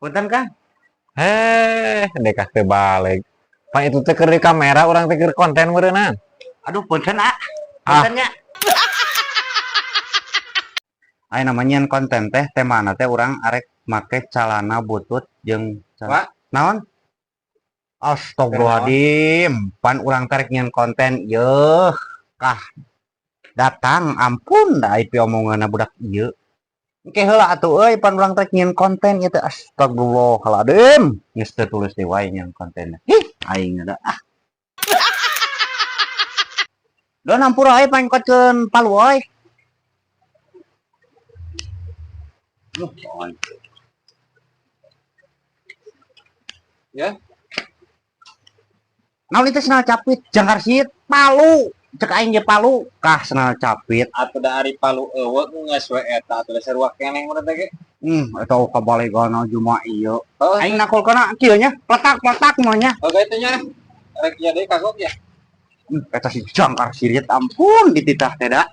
Punten Kang. Dekah teu balik. Pak itu teh keur di kamera urang teh keur konten meureunna. Aduh punten puntennya. Aya namanya konten teh temana teh urang arek make calana butut jeung naon? Astagfirullahaladzim, pan urang tarik nyen konten yeuh kah datang ampun da IP omonganna budak ieu. Engke heula atuh euy pan urang tarik nyen konten ieu teh astagfirullahaladzim. Geus teu tulis di wae nyen kontenna. Aing ada Do nampura ae pangkotkeun palu euy. Ya. Naon itu senal capit jangkar siit palu cek aing ge palu kah senal capit Atuh da ari palu eueuh geus we eta atuh sarua keneh urang teh ge. eta kabaligana cuma ieu aing nakulkeuna kieu nya pletak mah nya Oke itu nya. Rek jadi kagok ya. eta si jangkar sirit ampun dititah teh da